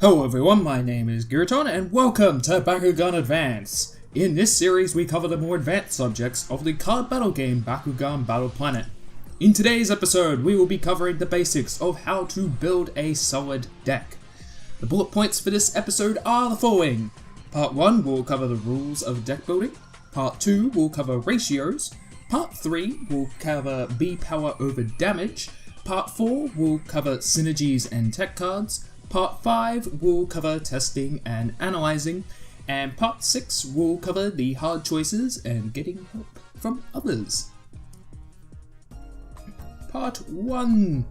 Hello everyone, my name is Giraton and welcome to Bakugan Advance. In this series we cover the more advanced subjects of the card battle game Bakugan Battle Planet. In today's episode we will be covering the basics of how to build a solid deck. The bullet points for this episode are the following. Part 1 will cover the rules of deck building, Part 2 will cover ratios, Part 3 will cover B power over damage, Part 4 will cover synergies and tech cards, Part 5 will cover testing and analyzing, and Part 6 will cover the hard choices and getting help from others. Part 1.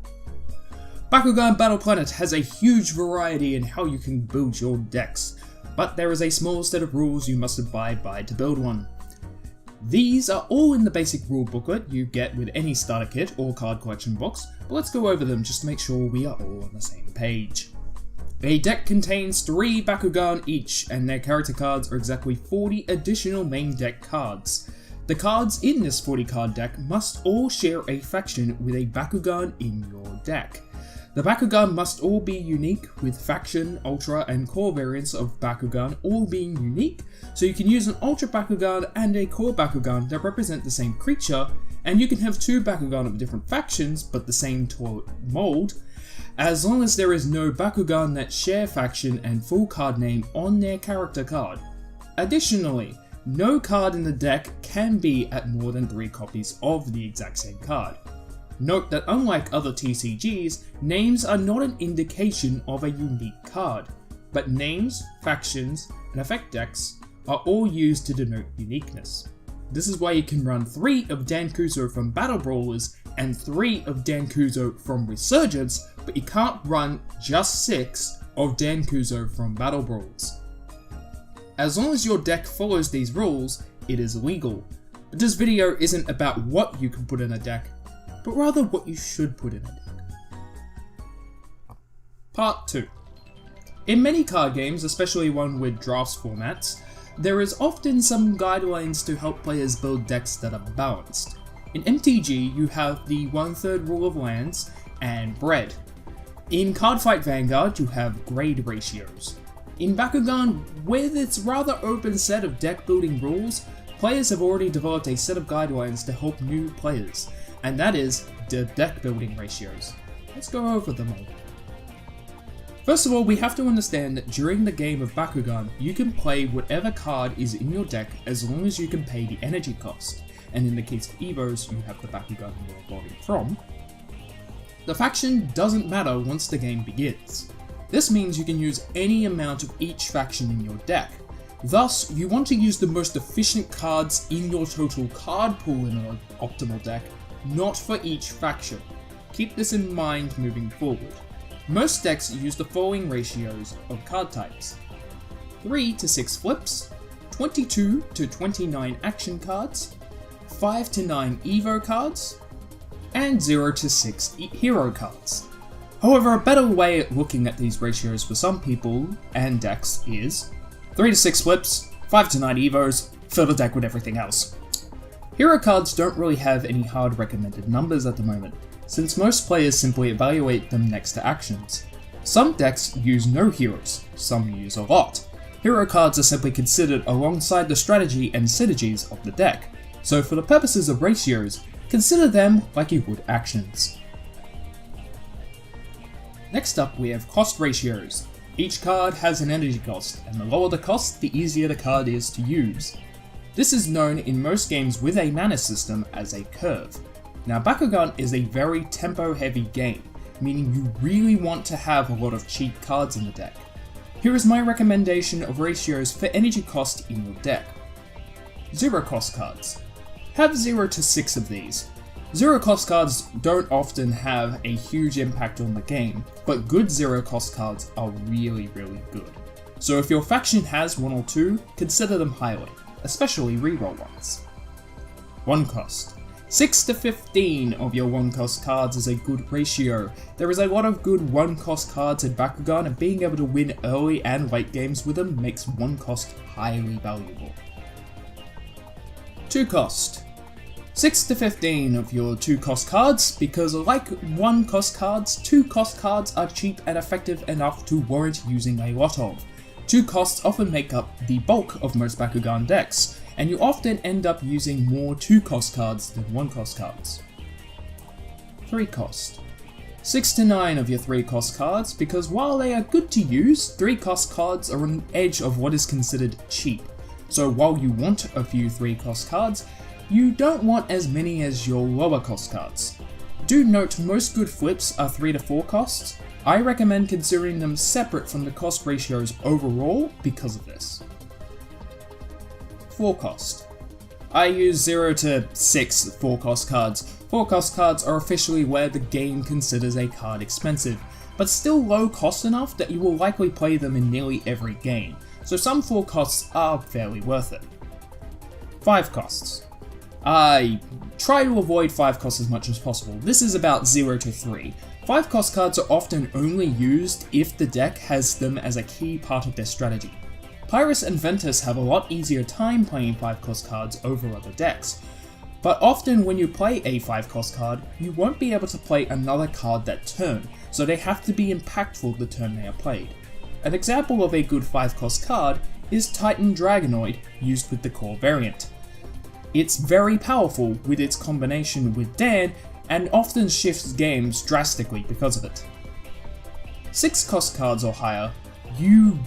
Bakugan Battle Planet has a huge variety in how you can build your decks, but there is a small set of rules you must abide by to build one. These are all in the basic rule booklet you get with any starter kit or card collection box, but let's go over them just to make sure we are all on the same page. A deck contains 3 Bakugan each, and their character cards are exactly 40 additional main deck cards. The cards in this 40 card deck must all share a faction with a Bakugan in your deck. The Bakugan must all be unique, with faction, ultra and core variants of Bakugan all being unique, so you can use an ultra Bakugan and a core Bakugan that represent the same creature, and you can have 2 Bakugan of different factions but the same mold, as long as there is no Bakugan that share faction and full card name on their character card. Additionally, no card in the deck can be at more than 3 copies of the exact same card. Note that unlike other TCGs, names are not an indication of a unique card, but names, factions, and effect decks are all used to denote uniqueness. This is why you can run 3 of Dankuzo from Battle Brawlers and 3 of Dankuzo from Resurgence, but you can't run just 6 of Dankuzo from Battle Brawls. As long as your deck follows these rules, it is legal. But this video isn't about what you can put in a deck, but rather what you should put in a deck. Part 2. In many card games, especially one with drafts formats, there is often some guidelines to help players build decks that are balanced. In MTG, you have the 1/3 rule of lands and bread. In Cardfight Vanguard, you have grade ratios. In Bakugan, with its rather open set of deck building rules, players have already developed a set of guidelines to help new players, and that is the deck building ratios. Let's go over them all. First of all, we have to understand that during the game of Bakugan, you can play whatever card is in your deck as long as you can pay the energy cost, and in the case of Evos, you have the Bakugan you're evolving from. The faction doesn't matter once the game begins. This means you can use any amount of each faction in your deck. Thus, you want to use the most efficient cards in your total card pool in an optimal deck, not for each faction. Keep this in mind moving forward. Most decks use the following ratios of card types: 3 to 6 flips, 22 to 29 action cards, 5 to 9 Evo cards, and 0 to 6 hero cards. However, a better way at looking at these ratios for some people and decks is 3 to 6 flips, 5 to 9 Evos, fill the deck with everything else. Hero cards don't really have any hard recommended numbers at the moment, since most players simply evaluate them next to actions. Some decks use no heroes, some use a lot. Hero cards are simply considered alongside the strategy and synergies of the deck, so for the purposes of ratios, consider them like you would actions. Next up we have cost ratios. Each card has an energy cost, and the lower the cost, the easier the card is to use. This is known in most games with a mana system as a curve. Now Bakugan is a very tempo heavy game, meaning you really want to have a lot of cheap cards in the deck. Here is my recommendation of ratios for energy cost in your deck. 0 cost cards. Have 0 to 6 of these. 0 cost cards don't often have a huge impact on the game, but good 0 cost cards are really good. So if your faction has 1 or 2, consider them highly, especially reroll ones. 1 cost. 6 to 15 of your 1 cost cards is a good ratio. There is a lot of good 1 cost cards in Bakugan, and being able to win early and late games with them makes 1 cost highly valuable. 2 cost. 6 to 15 of your 2 cost cards, because like 1 cost cards, 2 cost cards are cheap and effective enough to warrant using a lot of. 2 costs often make up the bulk of most Bakugan decks, and you often end up using more 2 cost cards than 1 cost cards. 3 cost. 6 to 9 of your 3 cost cards, because while they are good to use, 3 cost cards are on the edge of what is considered cheap. So while you want a few 3 cost cards, you don't want as many as your lower cost cards. Do note most good flips are 3 to 4 costs. I recommend considering them separate from the cost ratios overall because of this. 4 cost. I use 0 to 6 4 cost cards. 4 cost cards are officially where the game considers a card expensive, but still low cost enough that you will likely play them in nearly every game, so some 4 costs are fairly worth it. 5 costs. I try to avoid 5 costs as much as possible. This is about 0 to 3. 5 cost cards are often only used if the deck has them as a key part of their strategy. Pyrus and Ventus have a lot easier time playing 5 cost cards over other decks, but often when you play a 5 cost card, you won't be able to play another card that turn, so they have to be impactful the turn they are played. An example of a good 5 cost card is Titan Dragonoid used with the core variant. It's very powerful with its combination with Dan, and often shifts games drastically because of it. 6 cost cards or higher, you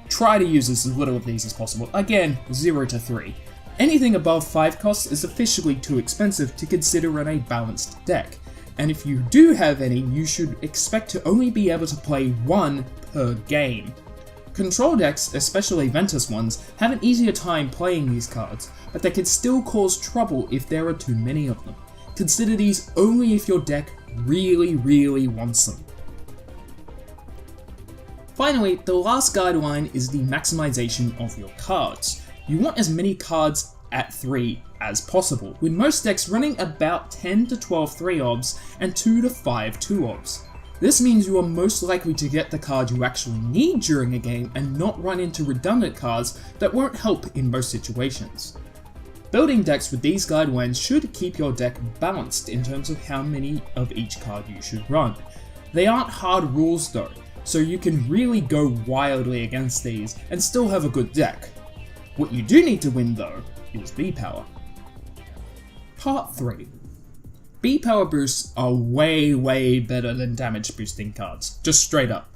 try to use as little of these as possible, again 0 to 3. Anything above 5 costs is officially too expensive to consider in a balanced deck, and if you do have any, you should expect to only be able to play 1 per game. Control decks, especially Ventus ones, have an easier time playing these cards, but they can still cause trouble if there are too many of them. Consider these only if your deck really wants them. Finally, the last guideline is the maximization of your cards. You want as many cards at 3 as possible, with most decks running about 10 to 12 3-obs and 2 to 5 2-obs. This means you are most likely to get the card you actually need during a game and not run into redundant cards that won't help in most situations. Building decks with these guidelines should keep your deck balanced in terms of how many of each card you should run. They aren't hard rules though, so you can really go wildly against these and still have a good deck. What you do need to win though is B-Power. Part 3. B-Power boosts are way better than damage boosting cards, just straight up.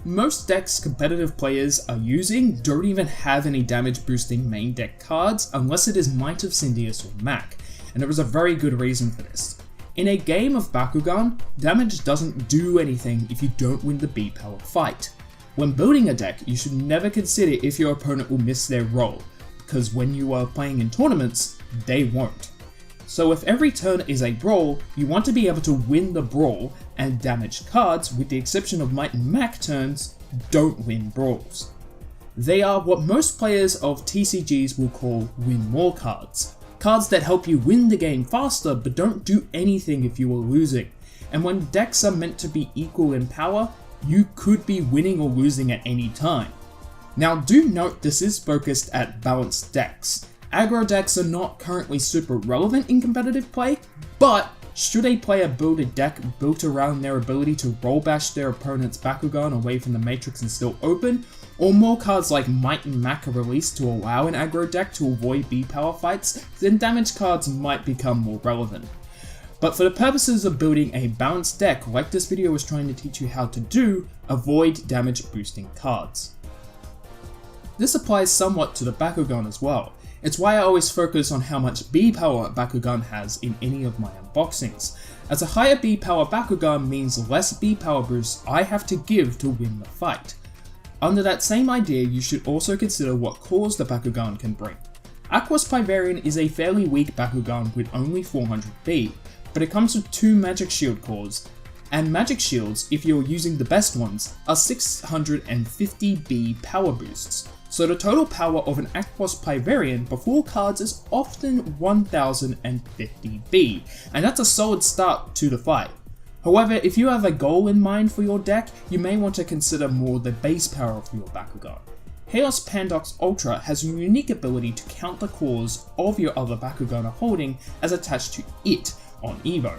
Most decks competitive players are using don't even have any damage boosting main deck cards unless it is Might of Syndius or Mac, and there is a very good reason for this. In a game of Bakugan, damage doesn't do anything if you don't win the B-Power fight. When building a deck, you should never consider if your opponent will miss their roll, because when you are playing in tournaments, they won't. So if every turn is a brawl, you want to be able to win the brawl, and damaged cards, with the exception of Might and Mac turns, don't win brawls. They are what most players of TCGs will call win more cards. Cards that help you win the game faster but don't do anything if you are losing. And when decks are meant to be equal in power, you could be winning or losing at any time. Now do note this is focused at balanced decks. Aggro decks are not currently super relevant in competitive play, but should a player build a deck built around their ability to roll bash their opponent's Bakugan away from the matrix and still open, or more cards like Might and Mac are released to allow an aggro deck to avoid B-Power fights, then damage cards might become more relevant. But for the purposes of building a balanced deck like this video is trying to teach you how to do, avoid damage boosting cards. This applies somewhat to the Bakugan as well. It's why I always focus on how much B-Power Bakugan has in any of my unboxings, as a higher B-Power Bakugan means less B-Power boosts I have to give to win the fight. Under that same idea, you should also consider what cores the Bakugan can bring. Aquos Pivarian is a fairly weak Bakugan with only 400 B, but it comes with 2 Magic Shield cores, and Magic Shields, if you're using the best ones, are 650 B power boosts. So the total power of an Aquos Pivarian before cards is often 1050 B, and that's a solid start to the fight. However, if you have a goal in mind for your deck, you may want to consider more the base power of your Bakugan. Chaos Pandox Ultra has a unique ability to count the cores of your other Bakugan are holding as attached to it on Evo.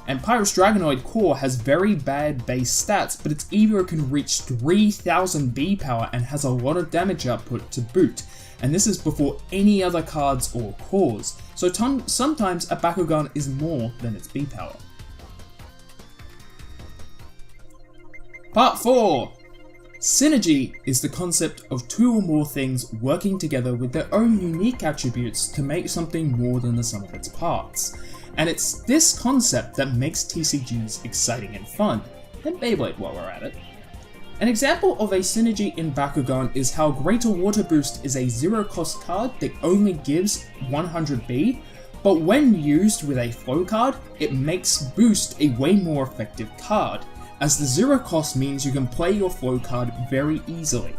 And Pyrus Dragonoid Core has very bad base stats, but its Evo can reach 3000 B power and has a lot of damage output to boot, and this is before any other cards or cores, so sometimes a Bakugan is more than its B power. Part 4! Synergy is the concept of two or more things working together with their own unique attributes to make something more than the sum of its parts. And it's this concept that makes TCGs exciting and fun, and Beyblade while we're at it. An example of a synergy in Bakugan is how Greater Water Boost is a zero cost card that only gives 100B, but when used with a flow card, it makes Boost a way more effective card, as the zero cost means you can play your flow card very easily.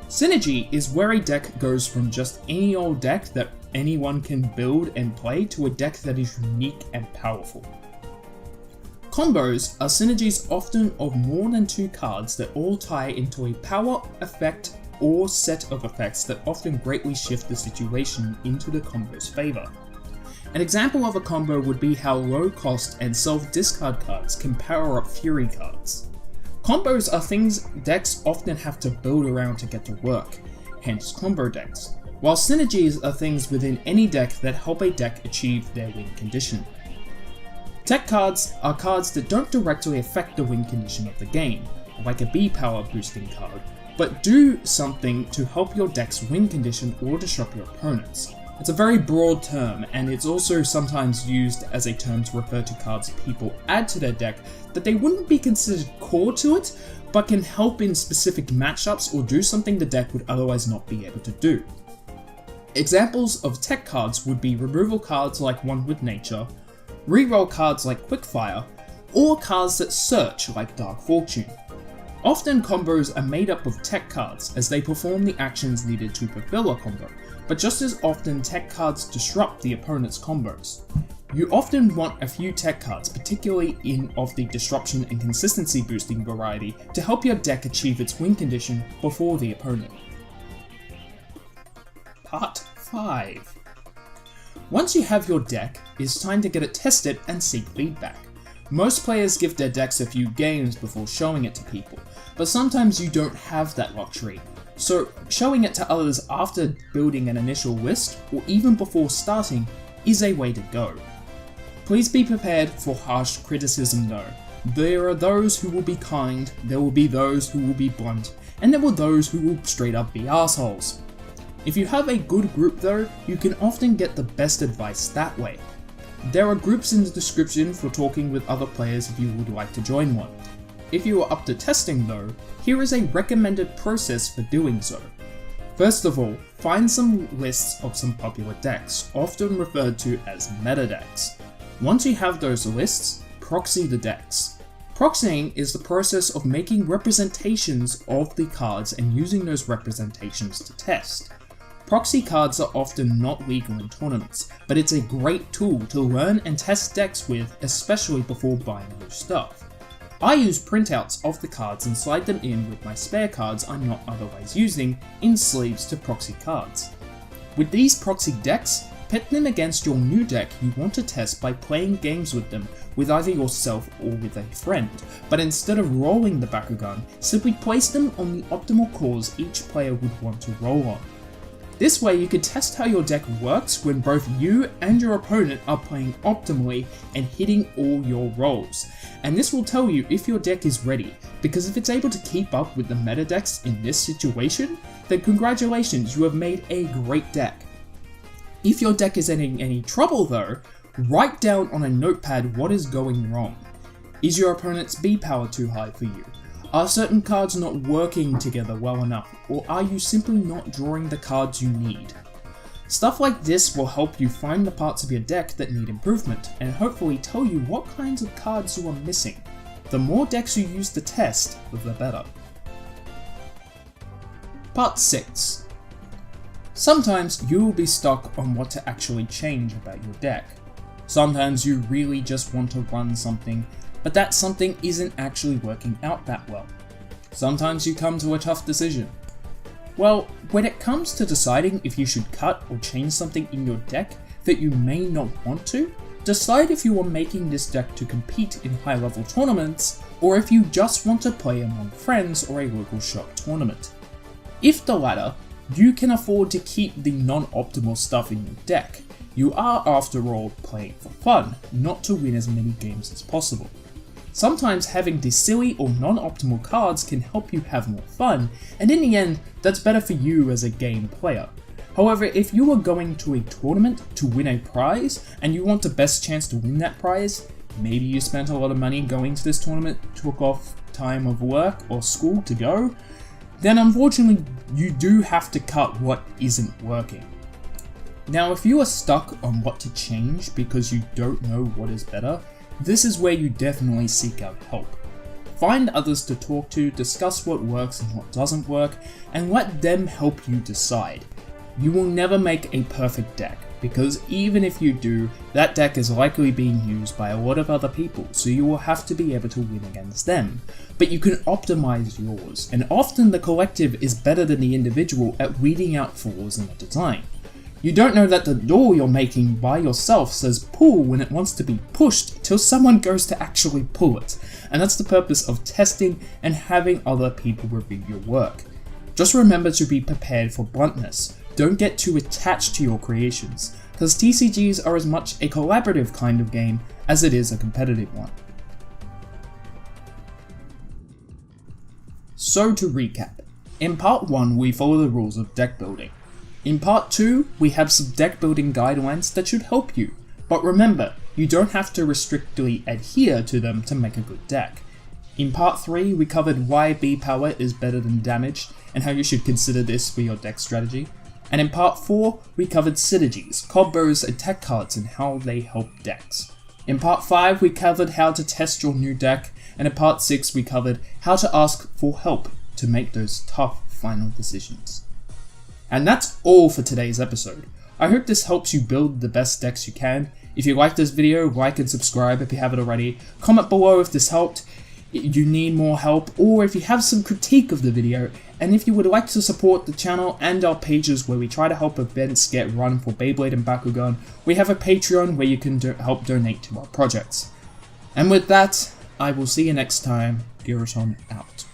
Synergy is where a deck goes from just any old deck that anyone can build and play to a deck that is unique and powerful. Combos are synergies often of more than two cards that all tie into a power, effect, or set of effects that often greatly shift the situation into the combo's favour. An example of a combo would be how low cost and self-discard cards can power up Fury cards. Combos are things decks often have to build around to get to work, hence combo decks, while synergies are things within any deck that help a deck achieve their win condition. Tech cards are cards that don't directly affect the win condition of the game, like a B power boosting card, but do something to help your deck's win condition or disrupt your opponent's. It's a very broad term, and it's also sometimes used as a term to refer to cards people add to their deck that they wouldn't be considered core to it, but can help in specific matchups or do something the deck would otherwise not be able to do. Examples of tech cards would be removal cards like One with Nature, reroll cards like Quickfire, or cards that search like Dark Fortune. Often combos are made up of tech cards as they perform the actions needed to fulfill a combo, but just as often tech cards disrupt the opponent's combos. You often want a few tech cards, particularly of the disruption and consistency boosting variety, to help your deck achieve its win condition before the opponent. Part 5. Once you have your deck, it's time to get it tested and seek feedback. Most players give their decks a few games before showing it to people, but sometimes you don't have that luxury, so showing it to others after building an initial list, or even before starting, is a way to go. Please be prepared for harsh criticism though. There are those who will be kind, there will be those who will be blunt, and there will those who will straight up be assholes. If you have a good group though, you can often get the best advice that way. There are groups in the description for talking with other players if you would like to join one. If you are up to testing though, here is a recommended process for doing so. First of all, find some lists of some popular decks, often referred to as meta decks. Once you have those lists, proxy the decks. Proxying is the process of making representations of the cards and using those representations to test. Proxy cards are often not legal in tournaments, but it's a great tool to learn and test decks with, especially before buying new stuff. I use printouts of the cards and slide them in with my spare cards I'm not otherwise using in sleeves to proxy cards. With these proxy decks, pit them against your new deck you want to test by playing games with them with either yourself or with a friend, but instead of rolling the Bakugan, simply place them on the optimal cores each player would want to roll on. This way you can test how your deck works when both you and your opponent are playing optimally and hitting all your rolls, and this will tell you if your deck is ready, because if it's able to keep up with the meta decks in this situation, then congratulations, you have made a great deck. If your deck is in any trouble though, write down on a notepad what is going wrong. Is your opponent's B power too high for you? Are certain cards not working together well enough, or are you simply not drawing the cards you need? Stuff like this will help you find the parts of your deck that need improvement, and hopefully tell you what kinds of cards you are missing. The more decks you use to test, the better. Part 6. Sometimes you will be stuck on what to actually change about your deck. Sometimes you really just want to run something, but that something isn't actually working out that well. Sometimes you come to a tough decision. Well, when it comes to deciding if you should cut or change something in your deck that you may not want to, decide if you are making this deck to compete in high level tournaments, or if you just want to play among friends or a local shop tournament. If the latter, you can afford to keep the non-optimal stuff in your deck. You are, after all, playing for fun, not to win as many games as possible. Sometimes having the silly or non-optimal cards can help you have more fun, and in the end, that's better for you as a game player. However, if you are going to a tournament to win a prize, and you want the best chance to win that prize, maybe you spent a lot of money going to this tournament, took off time of work or school to go, then unfortunately you do have to cut what isn't working. Now, if you are stuck on what to change because you don't know what is better, this is where you definitely seek out help. Find others to talk to, discuss what works and what doesn't work, and let them help you decide. You will never make a perfect deck, because even if you do, that deck is likely being used by a lot of other people, so you will have to be able to win against them. But you can optimize yours, and often the collective is better than the individual at weeding out flaws in the design. You don't know that the door you're making by yourself says pull when it wants to be pushed till someone goes to actually pull it, and that's the purpose of testing and having other people review your work. Just remember to be prepared for bluntness. Don't get too attached to your creations, because TCGs are as much a collaborative kind of game as it is a competitive one. So to recap, in part 1 we follow the rules of deck building. In part 2 we have some deck building guidelines that should help you, but remember, you don't have to strictly adhere to them to make a good deck. In part 3 we covered why B.B.T.A is better than damage and how you should consider this for your deck strategy. And in part 4, we covered Synergies, combos, and tech cards and how they help decks. In part 5, we covered how to test your new deck, and in part 6, we covered how to ask for help to make those tough final decisions. And that's all for today's episode. I hope this helps you build the best decks you can. If you like this video, like and subscribe if you haven't already. Comment below if this helped, if you need more help, or if you have some critique of the video. And if you would like to support the channel and our pages where we try to help events get run for Beyblade and Bakugan, we have a Patreon where you can help donate to our projects. And with that, I will see you next time. Giraton out.